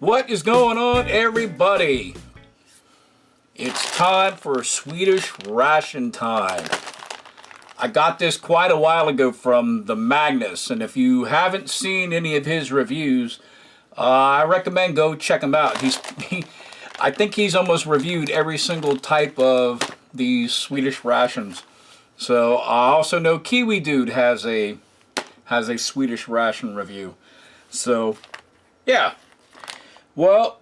What is going on, everybody? It's time for Swedish ration time. I got this quite a while ago from the Magnus, and if you haven't seen any of his reviews, I recommend go check him out. I think he's almost reviewed every single type of these Swedish rations. So I also know Kiwi Dude has a Swedish ration review. So yeah. Well,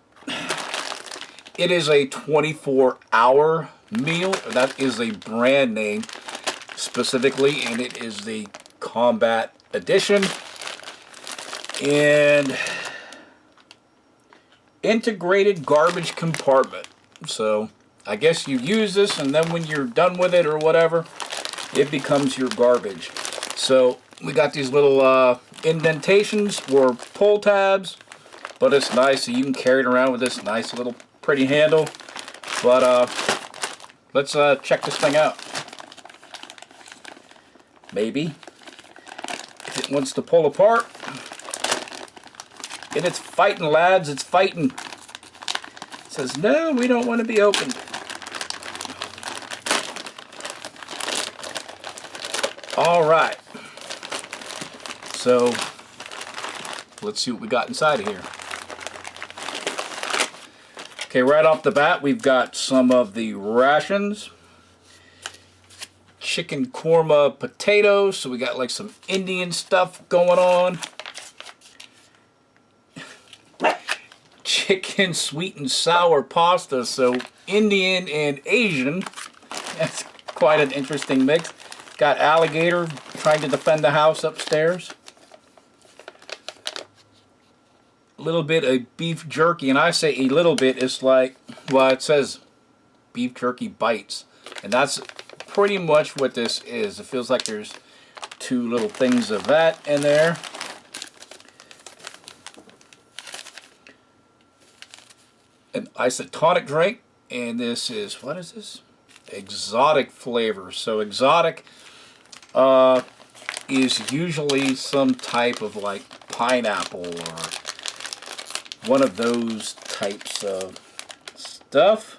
it is a 24-hour meal. That is a brand name specifically, and it is the Combat Edition. And integrated garbage compartment. So I guess you use this, and then when you're done with it or whatever, it becomes your garbage. So we got these little indentations or pull tabs. But it's nice, so you can carry it around with this nice little pretty handle. But let's check this thing out. Maybe. If it wants to pull apart. And it's fighting, lads, it's fighting. It says, no, we don't want to be opened. Alright. So, let's see what we got inside of here. Okay, right off the bat, we've got some of the rations. Chicken korma potatoes, so we got like some Indian stuff going on. Chicken sweet and sour pasta, so Indian and Asian. That's quite an interesting mix. Got alligator trying to defend the house upstairs. Little bit of beef jerky, and I say a little bit, it's like, well, it says beef jerky bites, and that's pretty much what this is. It feels like there's two little things of that in there. An isotonic drink, and this is, what is this? Exotic flavor. So exotic is usually some type of like pineapple or one of those types of stuff.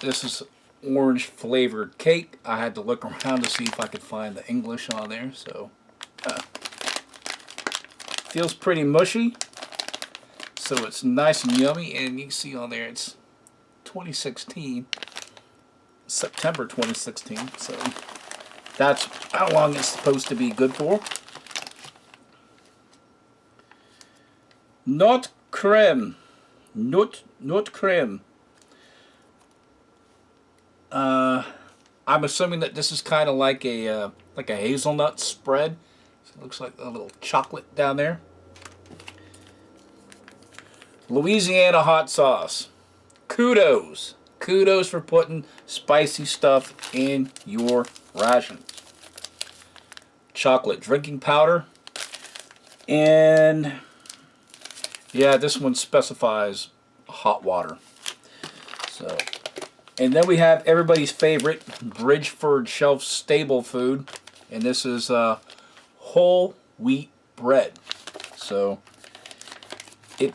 This is orange flavored cake. I had to look around to see if I could find the English on there. So feels pretty mushy. So it's nice and yummy, and you can see on there it's 2016, September 2016. So that's how long it's supposed to be good for. Not creme. Not creme. I'm assuming that this is kind of like a hazelnut spread. So it looks like a little chocolate down there. Louisiana hot sauce. Kudos. Kudos for putting spicy stuff in your ration. Chocolate drinking powder. And yeah, this one specifies hot water. So, and then we have everybody's favorite Bridgeford shelf stable food, and this is whole wheat bread. So it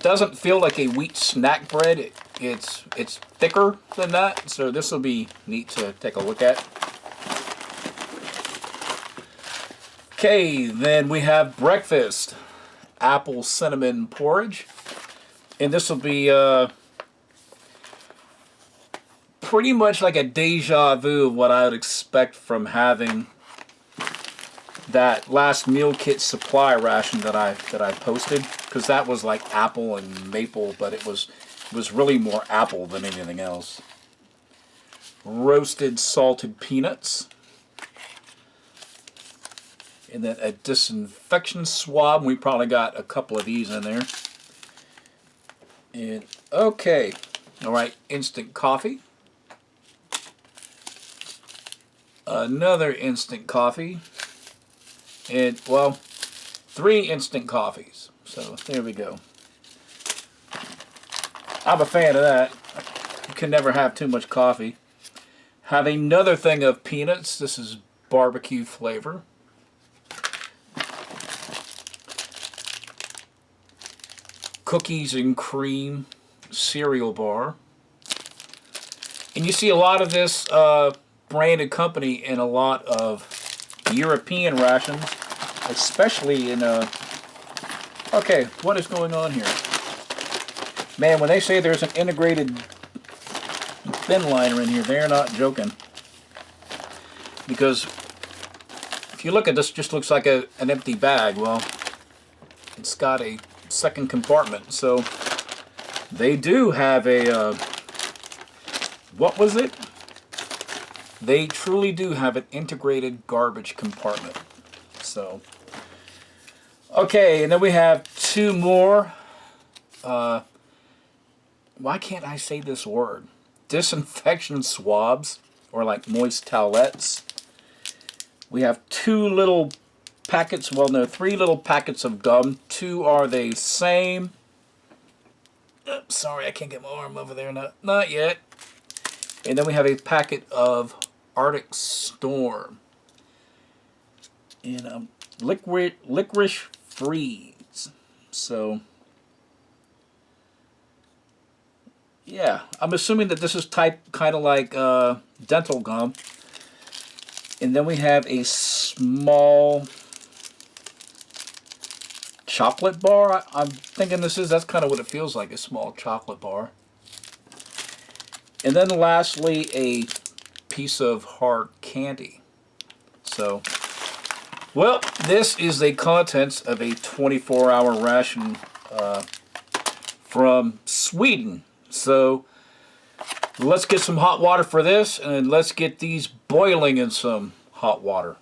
doesn't feel like a wheat snack bread. It's thicker than that. So this will be neat to take a look at. Okay, then we have breakfast. Apple cinnamon porridge, and this will be pretty much like a deja vu of what I would expect from having that last meal kit supply ration that I posted, because that was like apple and maple, but it was really more apple than anything else. Roasted salted peanuts. And then a disinfection swab. We probably got a couple of these in there. And okay. Alright, instant coffee. Another instant coffee. And, well, 3 instant coffees. So, there we go. I'm a fan of that. You can never have too much coffee. Have another thing of peanuts. This is barbecue flavor. cookies and cream cereal bar. And you see a lot of this branded company in a lot of European rations, especially in okay, what is going on here? Man, when they say there's an integrated thin liner in here, they're not joking. Because if you look at this, it just looks like an empty bag. Well, it's got a second compartment, so they do have a what was it? They truly do have an integrated garbage compartment. So okay, and then we have two more why can't I say this word? Disinfection swabs, or like moist towelettes. We have two little packets, well no, three little packets of gum. Two are the same. Oops, sorry, I can't get my arm over there. Not yet. And then we have a packet of Arctic Storm. And licorice freeze. So, yeah, I'm assuming that this is kind of like dental gum. And then we have a small chocolate bar. I'm thinking that's kind of what it feels like, a small chocolate bar. And then lastly, a piece of hard candy. So, well, this is the contents of a 24-hour ration from Sweden. So, let's get some hot water for this, and let's get these boiling in some hot water.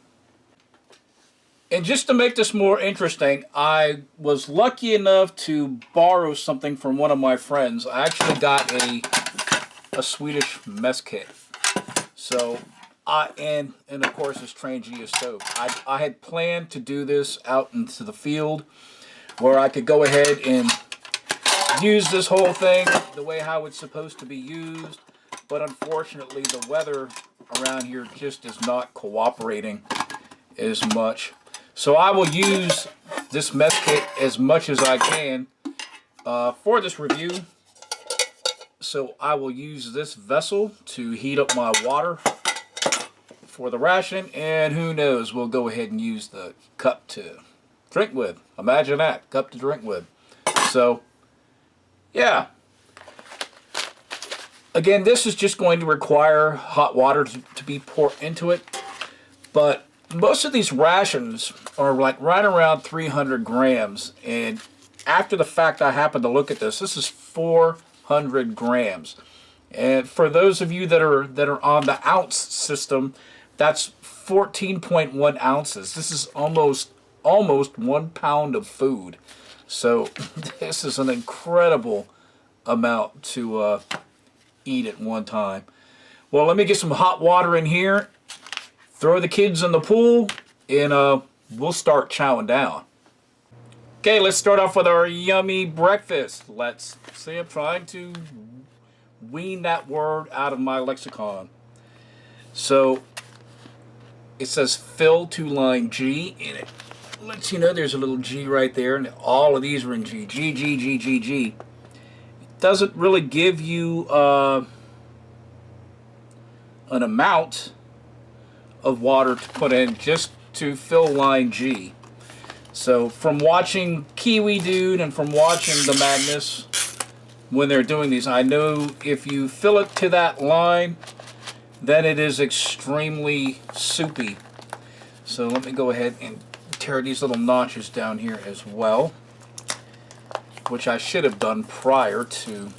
And just to make this more interesting, I was lucky enough to borrow something from one of my friends. I actually got a Swedish mess kit. So, and of course this train stove. I had planned to do this out into the field where I could go ahead and use this whole thing the way how it's supposed to be used. But unfortunately, the weather around here just is not cooperating as much. So I will use this mess kit as much as I can for this review. So I will use this vessel to heat up my water for the ration. And who knows, we'll go ahead and use the cup to drink with. Imagine that, cup to drink with. So, yeah. Again, this is just going to require hot water to be poured into it. But most of these rations are like right around 300 grams. And after the fact, I happened to look at this. This is 400 grams. And for those of you that are on the ounce system, that's 14.1 ounces. This is almost 1 pound of food. So this is an incredible amount to eat at one time. Well, let me get some hot water in here, throw the kids in the pool, and we'll start chowing down. Okay, let's start off with our yummy breakfast. Let's see, I'm trying to wean that word out of my lexicon. So it says fill to line G, and it lets you know there's a little G right there, and all of these are in G. G, G, G, G, G. It doesn't really give you an amount of water to put in, just to fill line G. So from watching Kiwi Dude and from watching the Magnus when they're doing these, I know if you fill it to that line, then it is extremely soupy. So let me go ahead and tear these little notches down here as well, which I should have done prior to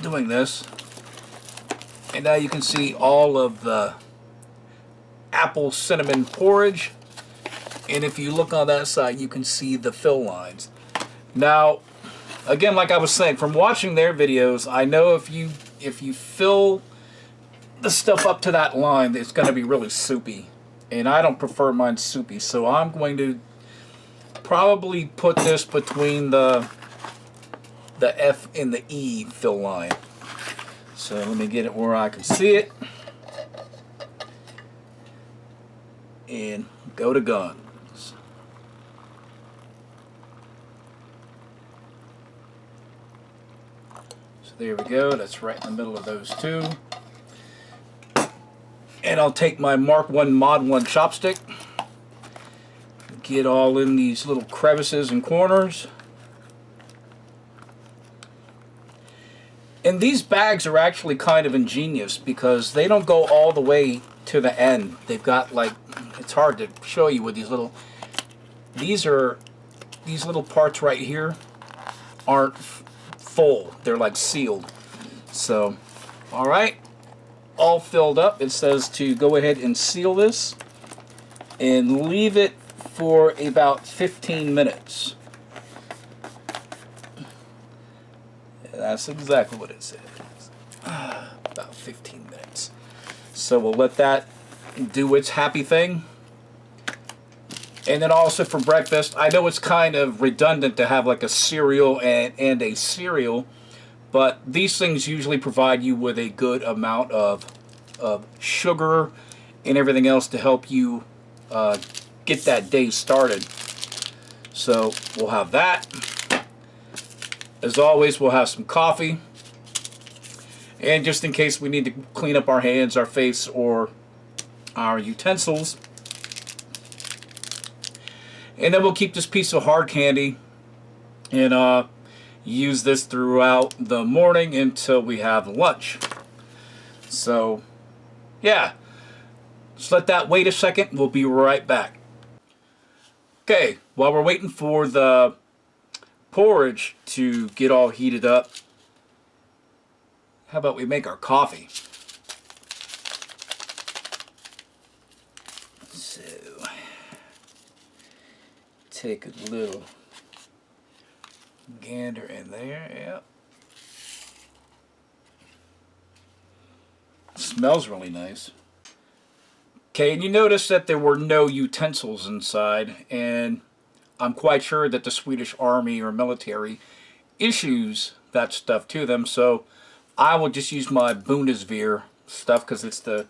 doing this. And now you can see all of the apple cinnamon porridge. And if you look on that side, you can see the fill lines. Now, again, like I was saying, from watching their videos, I know if you fill the stuff up to that line, it's going to be really soupy. And I don't prefer mine soupy, so I'm going to probably put this between the F and the E fill line. So let me get it where I can see it. And go to guns. So there we go, that's right in the middle of those two. And I'll take my Mark 1 Mod 1 chopstick, get all in these little crevices and corners. And these bags are actually kind of ingenious because they don't go all the way to the end. They've got, like, it's hard to show you with these little, these little parts right here aren't full. They're like sealed. So, alright, all filled up. It says to go ahead and seal this and leave it for about 15 minutes. That's exactly what it says. About 15 minutes. So we'll let that do its happy thing. And then also for breakfast, I know it's kind of redundant to have like a cereal and a cereal, but these things usually provide you with a good amount of sugar and everything else to help you get that day started. So we'll have that. As always, we'll have some coffee. And just in case we need to clean up our hands, our face, or our utensils. And then we'll keep this piece of hard candy and use this throughout the morning until we have lunch. So, yeah. Just let that wait a second. We'll be right back. Okay, while we're waiting for the porridge to get all heated up, how about we make our coffee? So, take a little gander in there, yep. Smells really nice. Okay, and you notice that there were no utensils inside, and I'm quite sure that the Swedish army or military issues that stuff to them, so I will just use my Bundeswehr stuff because it's the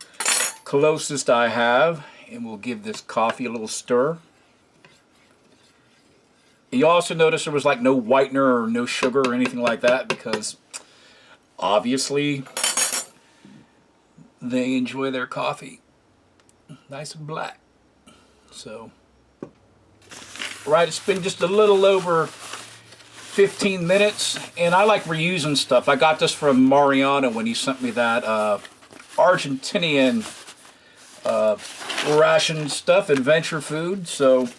closest I have, and we'll give this coffee a little stir. You also notice there was like no whitener or no sugar or anything like that because obviously they enjoy their coffee nice and black. So, right, it's been just a little over 15 minutes, and I like reusing stuff. I got this from Mariano when he sent me that Argentinian ration stuff, adventure food, so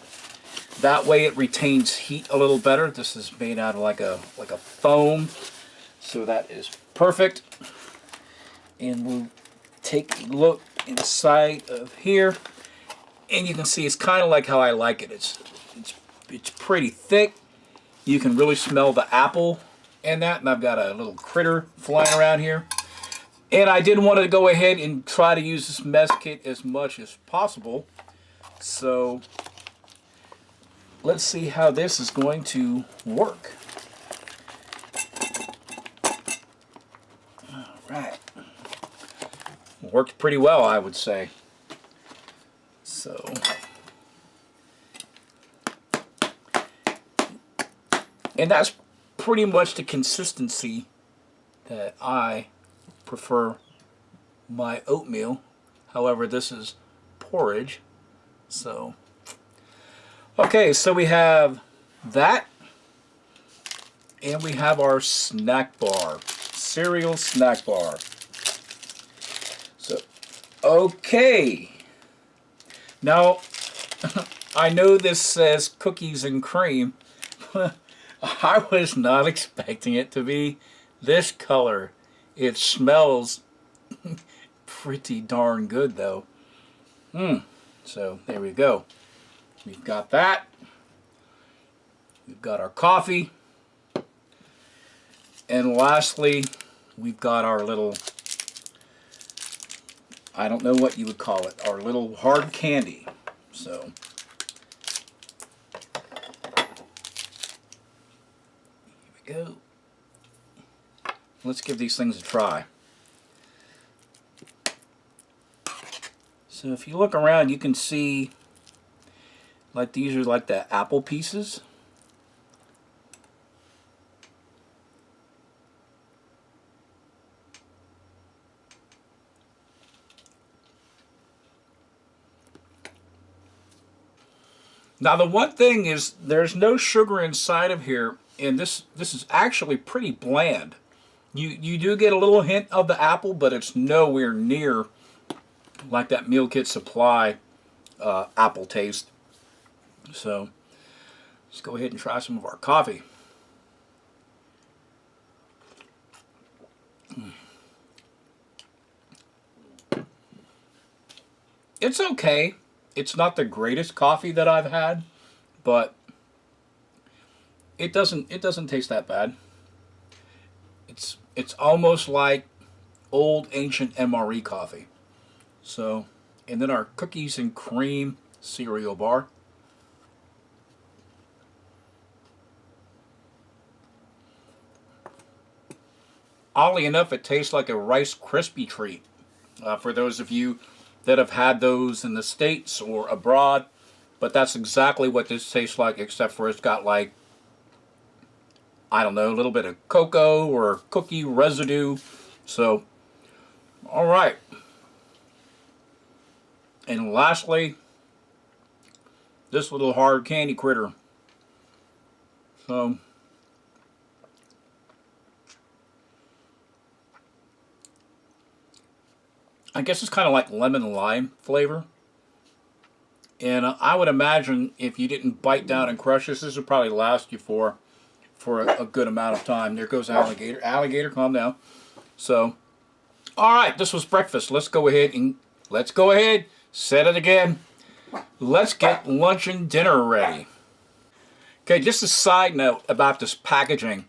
that way it retains heat a little better. This is made out of like a foam, so that is perfect. And we'll take a look inside of here, and you can see it's kind of like how I like it. It's pretty thick. You can really smell the apple and that, and I've got a little critter flying around here. And I did want to go ahead and try to use this mess kit as much as possible. So let's see how this is going to work. All right. Worked pretty well, I would say. So, and that's pretty much the consistency that I prefer my oatmeal. However, this is porridge. So, okay, so we have that, and we have our snack bar, cereal snack bar. So, okay. Now, I know this says cookies and cream. I was not expecting it to be this color. It smells pretty darn good, though. So, there we go. We've got that. We've got our coffee. And lastly, we've got our little, I don't know what you would call it, our little hard candy. So, here we go. Let's give these things a try. So if you look around, you can see like these are like the apple pieces. Now the one thing is there's no sugar inside of here, and this is actually pretty bland. You do get a little hint of the apple, but it's nowhere near like that meal kit supply apple taste. So let's go ahead and try some of our coffee. It's okay. It's not the greatest coffee that I've had, but it doesn't taste that bad. It's almost like old ancient MRE coffee. So, and then our cookies and cream cereal bar. Oddly enough, it tastes like a Rice Krispie treat. For those of you that have had those in the States or abroad, but that's exactly what this tastes like, except for it's got like, I don't know, a little bit of cocoa or cookie residue. So, all right. And lastly, this little hard candy critter. So, I guess it's kind of like lemon lime flavor. And I would imagine if you didn't bite down and crush this would probably last you for a good amount of time. There goes alligator. Alligator, calm down. So, all right, this was breakfast. Let's go ahead, set it again. Let's get lunch and dinner ready. Okay, just a side note about this packaging.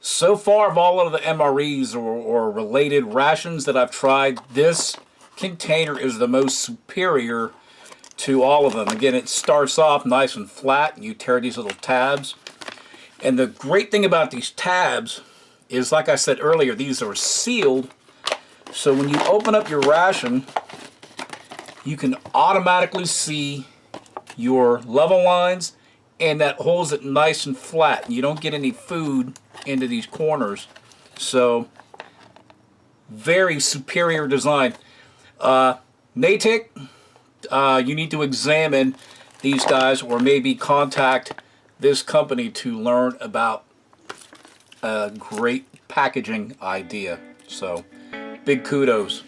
So far of all of the MREs or related rations that I've tried, this container is the most superior to all of them. Again, it starts off nice and flat, and you tear these little tabs. And the great thing about these tabs is, like I said earlier, these are sealed. So when you open up your ration, you can automatically see your level lines, and that holds it nice and flat. You don't get any food into these corners. So, very superior design. Natick, you need to examine these guys or maybe contact this company to learn about a great packaging idea. So, big kudos.